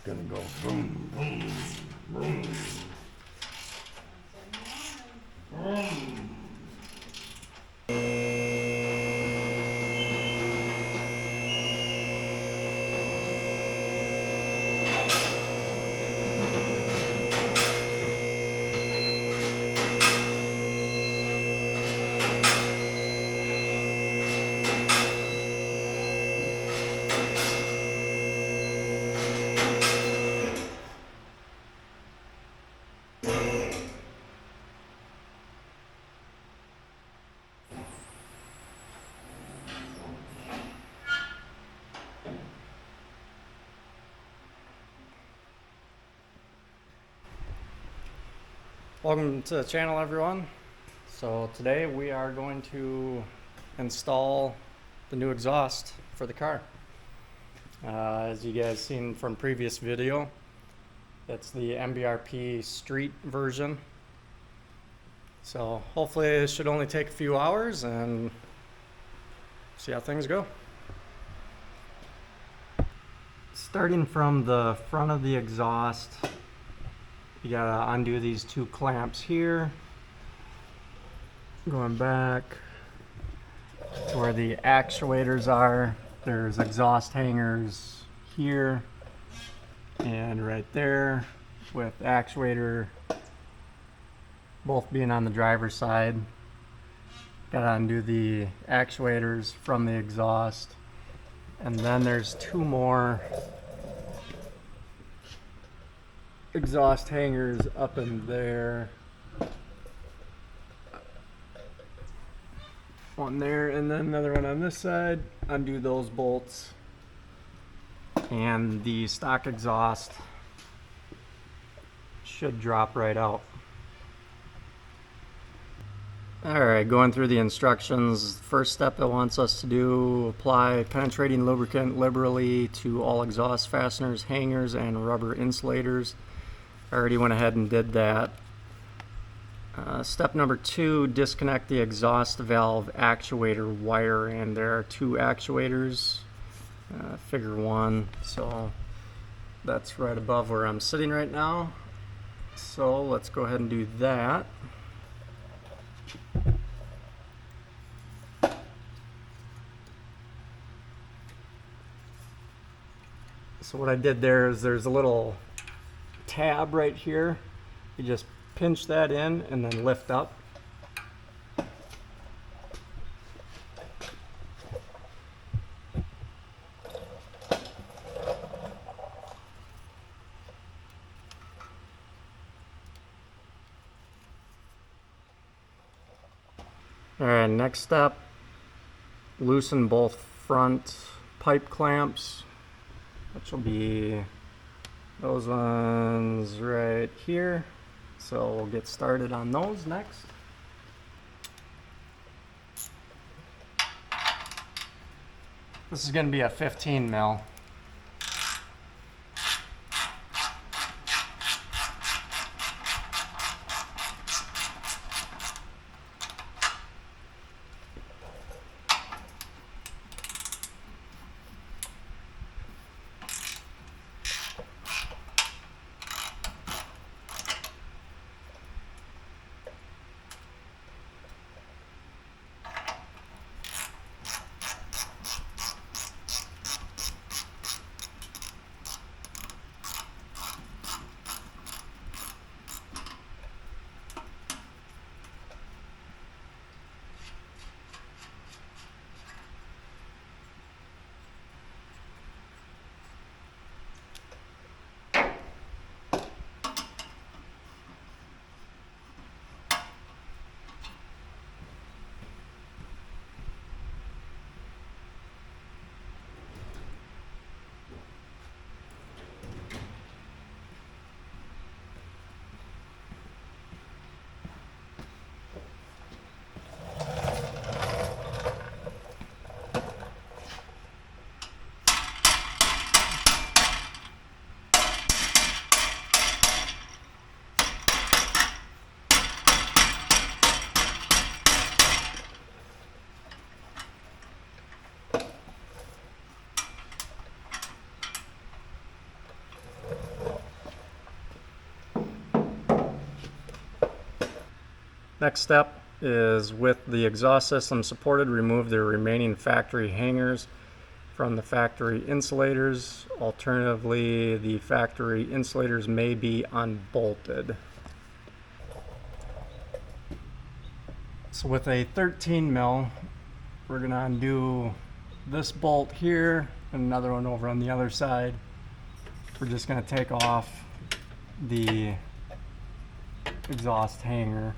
Gonna go boom, boom, boom, boom. Welcome to the channel, everyone. So today we are going to install the new exhaust for the car. As you guys seen from previous video, it's the MBRP street version. So hopefully it should only take a few hours and see how things go. Starting from the front of the exhaust, you gotta undo these two clamps here. Going back to where the actuators are, there's exhaust hangers here and right there, with actuator both being on the driver's side. Gotta undo the actuators from the exhaust. And then there's two more exhaust hangers up in there. One there and then another one on this side. Undo those bolts. And the stock exhaust should drop right out. Alright, going through the instructions. First step it wants us to do: apply penetrating lubricant liberally to all exhaust fasteners, hangers, and rubber insulators. I already went ahead and did that. Step number 2, disconnect the exhaust valve actuator wire, and there are two actuators, figure 1, so that's right above where I'm sitting right now. So let's go ahead and do that. So what I did there is there's a little tab right here. You just pinch that in and then lift up. Alright, next step, loosen both front pipe clamps, which will be those ones right here. So we'll get started on those next. This is going to be a 15 mil. Next step is with the exhaust system supported, remove the remaining factory hangers from the factory insulators. Alternatively, the factory insulators may be unbolted. So with a 13 mil, we're gonna undo this bolt here and another one over on the other side. We're just gonna take off the exhaust hanger.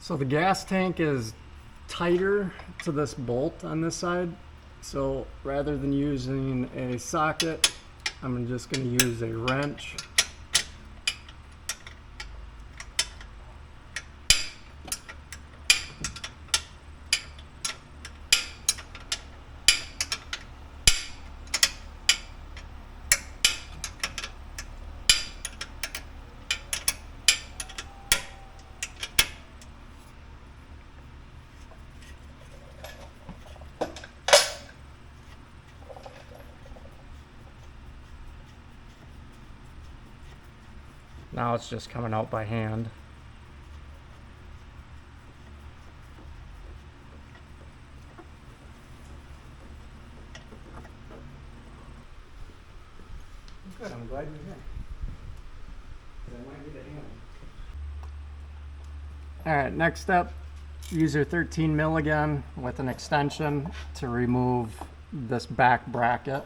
So the gas tank is tighter to this bolt on this side. So rather than using a socket, I'm just going to use a wrench. Now it's just coming out by hand. Good, I'm glad you're here. I might need a hand. Alright, next step, use your 13 mil again with an extension to remove this back bracket.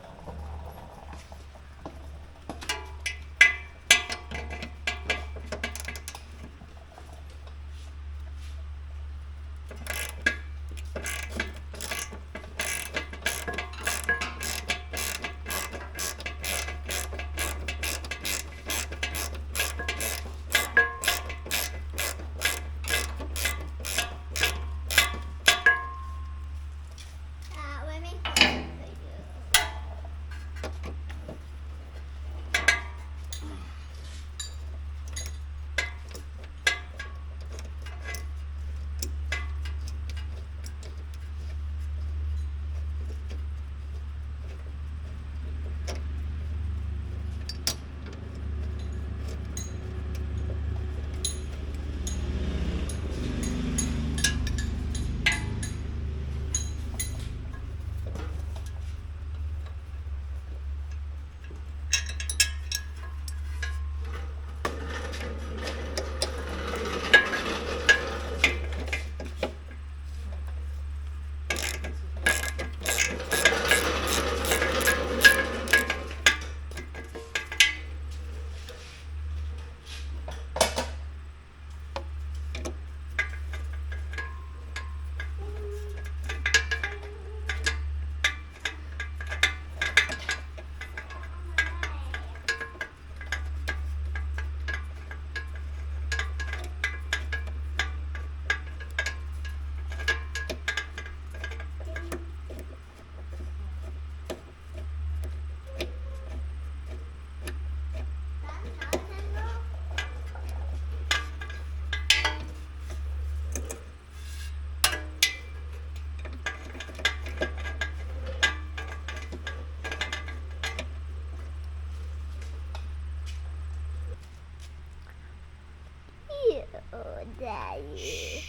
Daddy.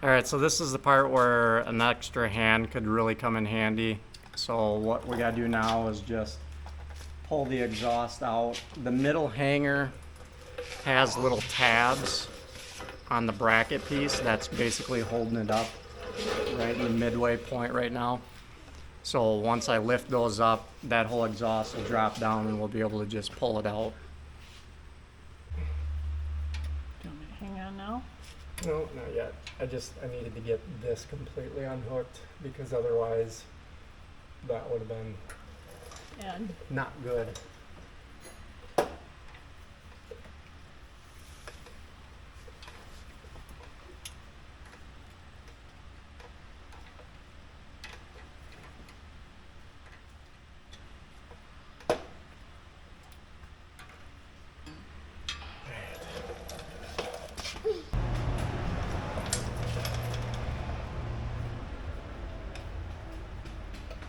Alright, so this is the part where an extra hand could really come in handy. So what we gotta do now is just pull the exhaust out. The middle hanger has little tabs on the bracket piece that's basically holding it up right in the midway point right now. So once I lift those up, that whole exhaust will drop down and we'll be able to just pull it out. Do you want me to hang on now? No, not yet. I needed to get this completely unhooked because otherwise that would have been And not good.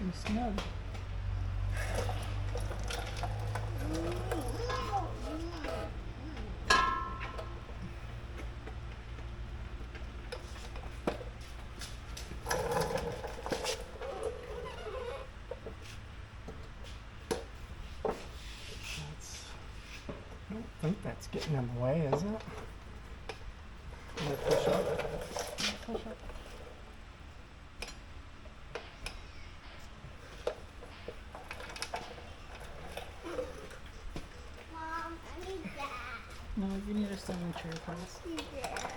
pretty snug. I don't think that's getting in the way, is it? Can I push up? Push up. Mom, I need that. No, you need a signature, please. Yeah.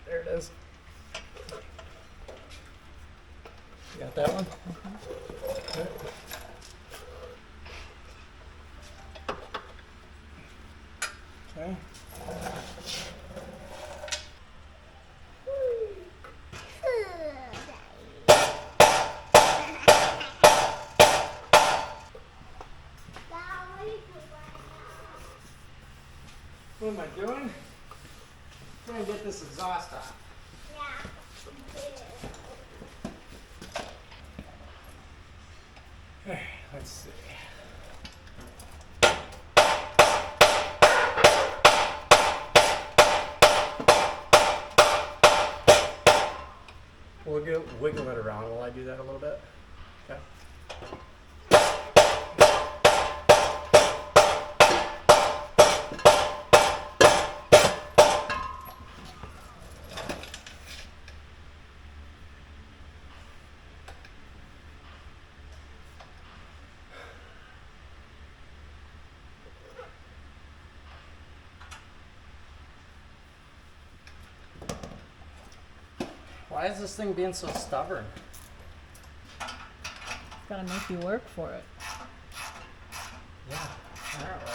There it is. You got that one? Okay. What am I doing? Trying to get this exhaust off. Okay, let's see. We'll wiggle it around while I do that a little bit. Okay. Why is this thing being so stubborn? Gotta make you work for it. Yeah, apparently.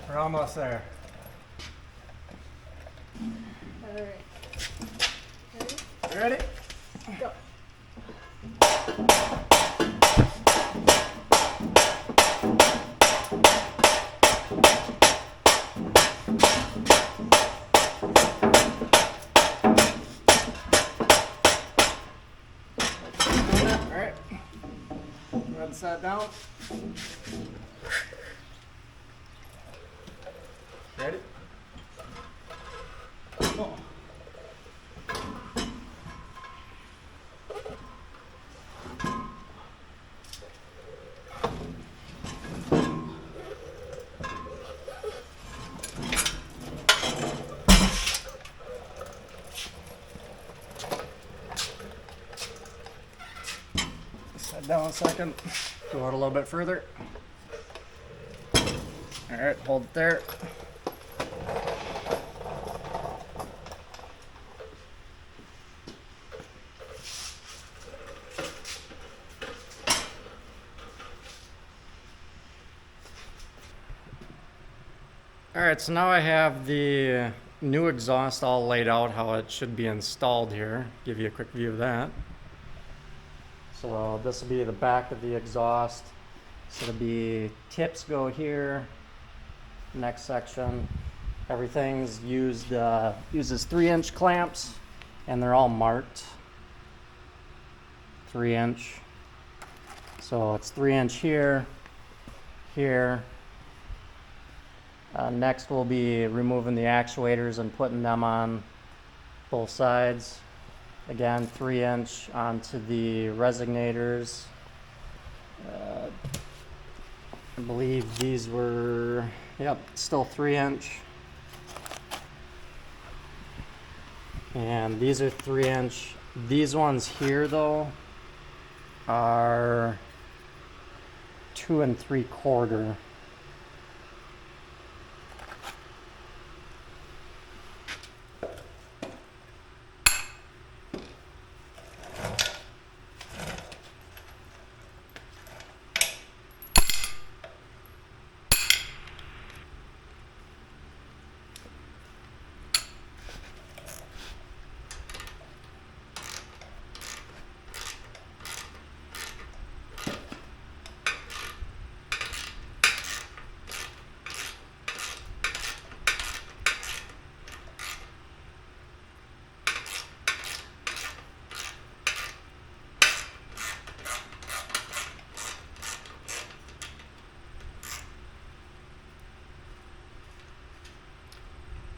We're almost there. Alright. You ready? Go. Alright. Go ahead and set it down. Ready? Oh. Set down a second. Go out a little bit further. Alright, hold it there. Alright, so now I have the new exhaust all laid out how it should be installed here. Give you a quick view of that. So this will be the back of the exhaust. So it'll be tips go here, next section, Everything's uses 3-inch clamps, and they're all marked 3-inch. So it's 3-inch here, here. Next we'll be removing the actuators and putting them on both sides. Again, 3-inch onto the resignators. I believe these were, yep, still 3-inch. And these are 3-inch. These ones here though are 2 3/4.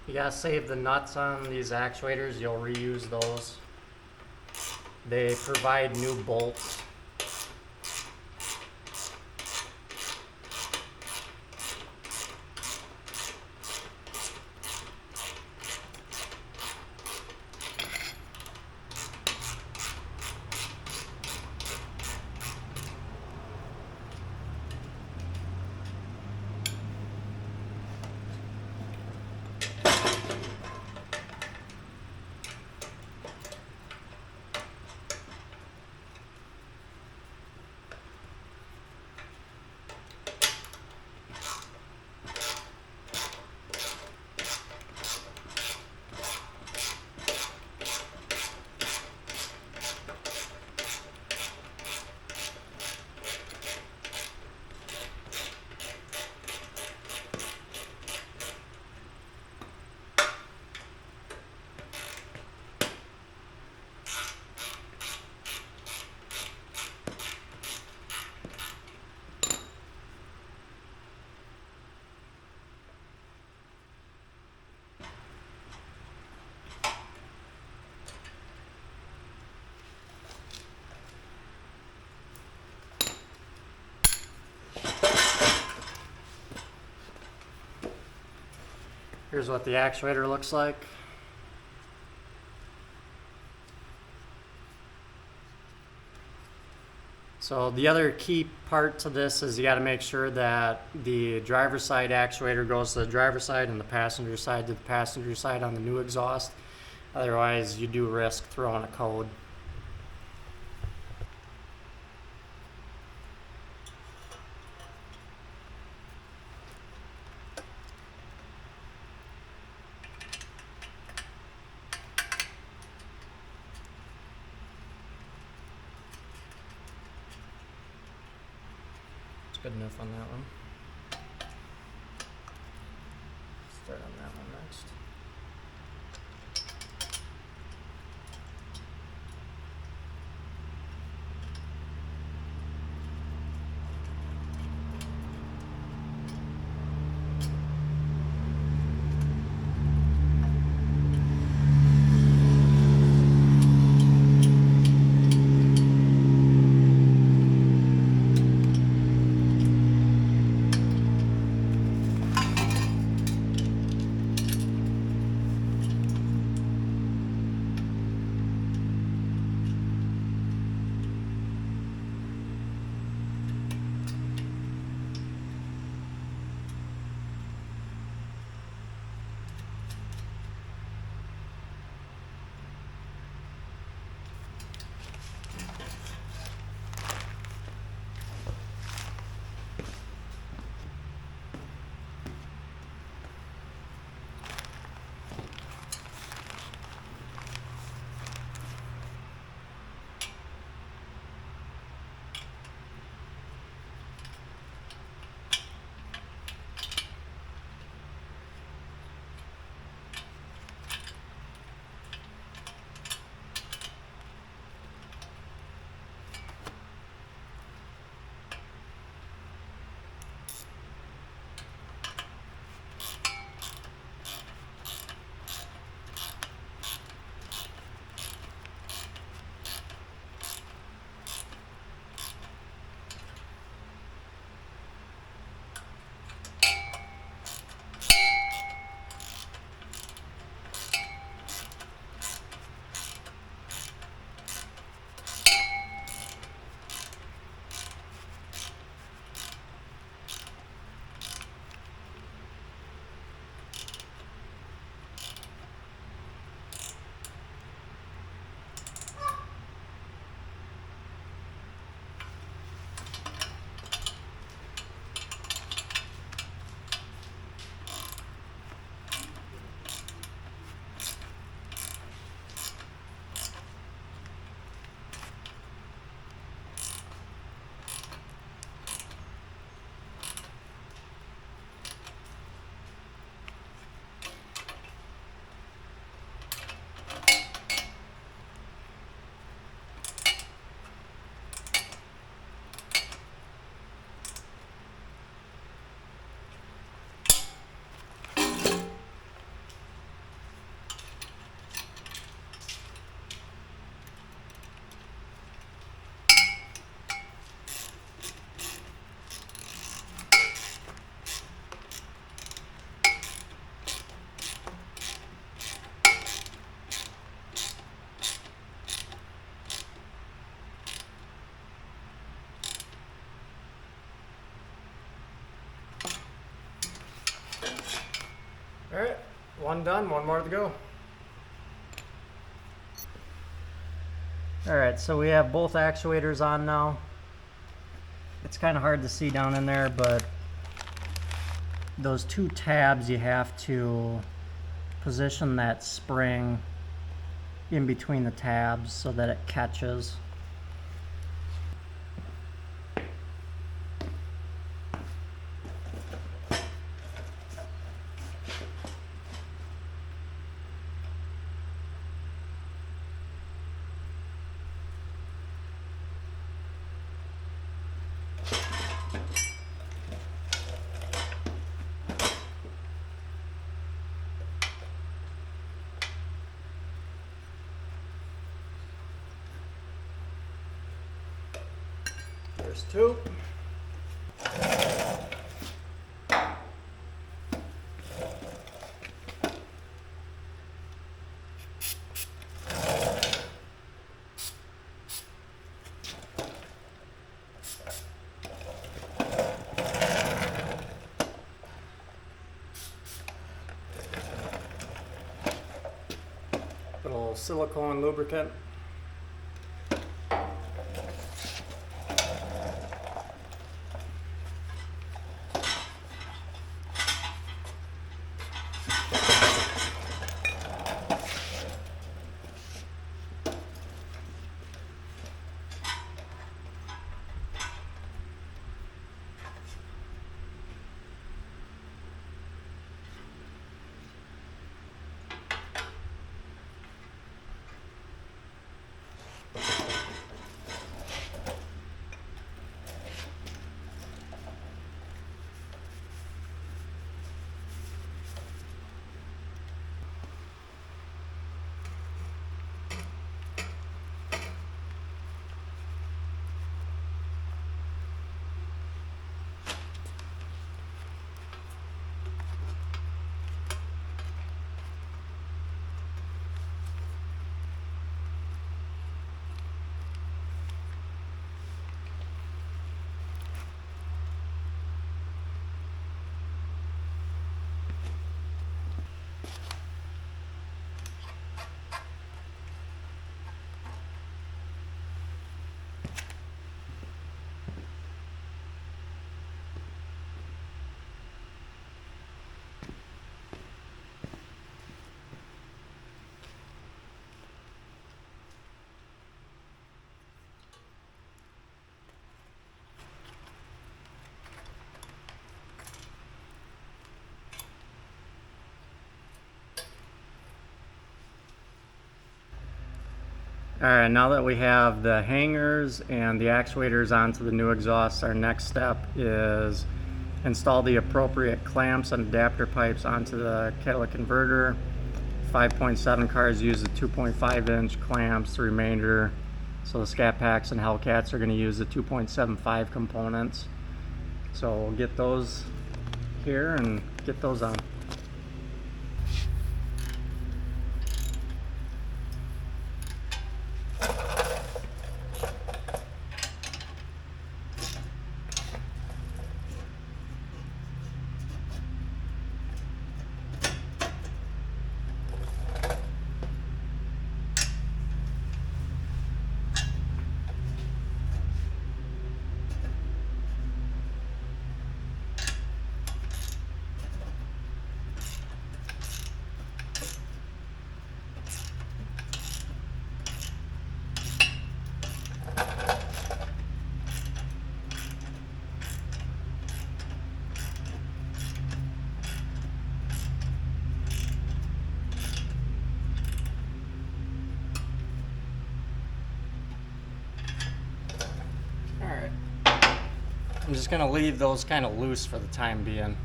You gotta save the nuts on these actuators, you'll reuse those. They provide new bolts. Here's what the actuator looks like. So the other key part to this is you got to make sure that the driver's side actuator goes to the driver's side and the passenger side to the passenger side on the new exhaust. Otherwise, you do risk throwing a code. Good enough on that one. Start on that one next. one done, one more to go. Alright, so we have both actuators on now. It's kind of hard to see down in there, but those two tabs, you have to position that spring in between the tabs so that it catches. There's two. Little silicone lubricant. Alright, now that we have the hangers and the actuators onto the new exhaust, our next step is install the appropriate clamps and adapter pipes onto the catalytic converter. 5.7 cars use the 2.5 inch clamps, the remainder, so the Scat Packs and Hellcats are going to use the 2.75 components. So we'll get those here and get those on. I'm just going to leave those kind of loose for the time being.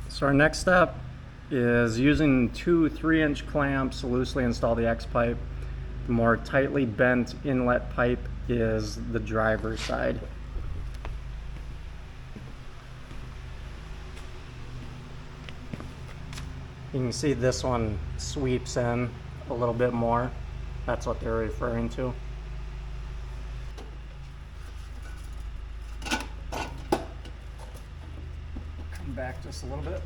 So our next step is using two 3-inch clamps to loosely install the X pipe. The more tightly bent inlet pipe is the driver's side. You can see this one sweeps in a little bit more. That's what they're referring to. Come back just a little bit.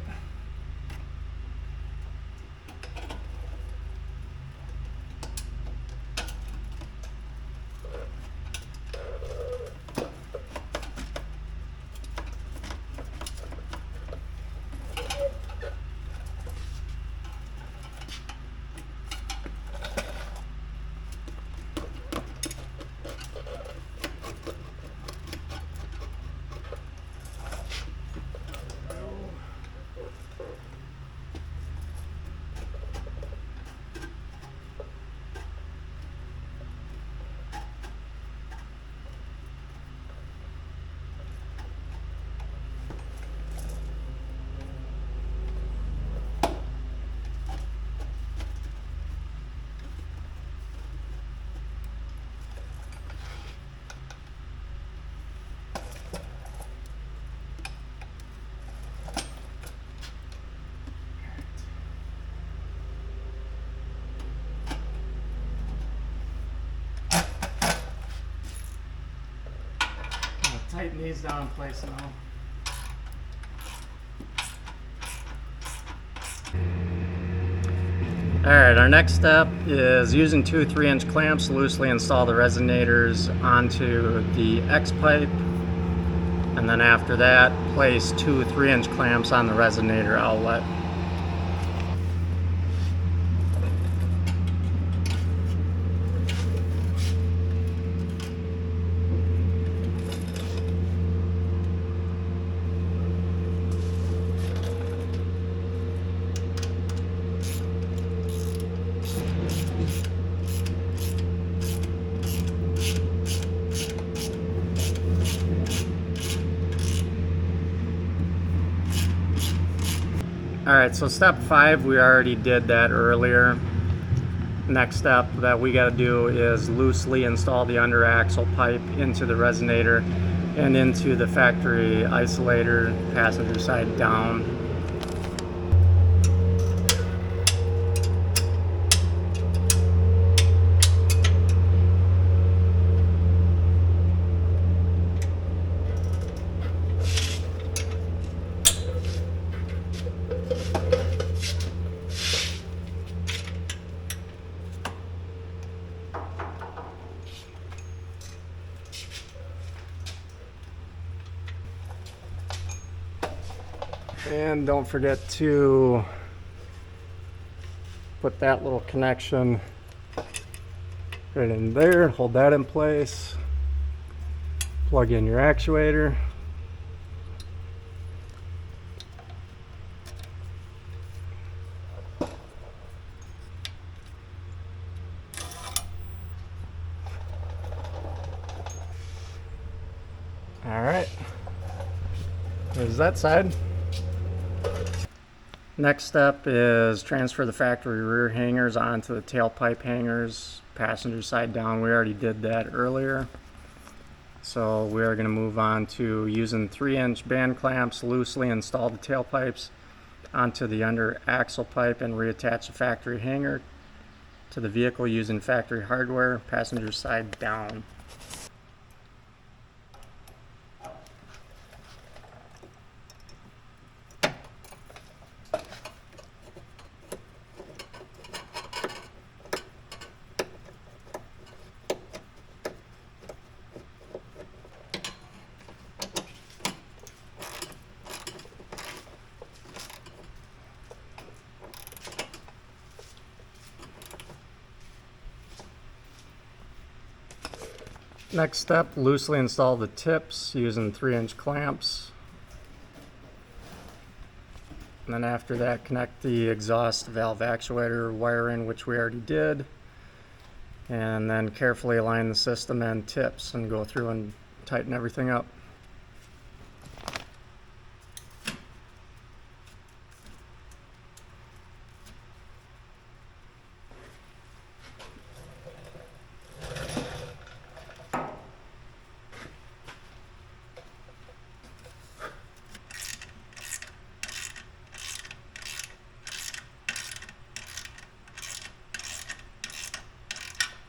tighten these down in place now. Alright, our next step is using two 3-inch clamps to loosely install the resonators onto the X pipe, and then after that place two 3-inch clamps on the resonator outlet. Alright, so step 5, we already did that earlier. Next step that we got to do is loosely install the under axle pipe into the resonator and into the factory isolator, passenger side down. And don't forget to put that little connection right in there, hold that in place, plug in your actuator. All right, there's that side. Next step is transfer the factory rear hangers onto the tailpipe hangers, passenger side down. We already did that earlier. So we are going to move on to using 3-inch band clamps, loosely install the tailpipes onto the under axle pipe and reattach the factory hanger to the vehicle using factory hardware, passenger side down. Next step, loosely install the tips using 3-inch clamps. And then after that, connect the exhaust valve actuator wiring, which we already did. And then carefully align the system and tips and go through and tighten everything up.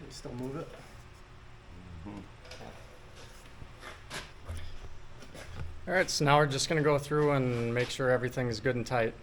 You still move it? Alright, so now we're just going to go through and make sure everything is good and tight.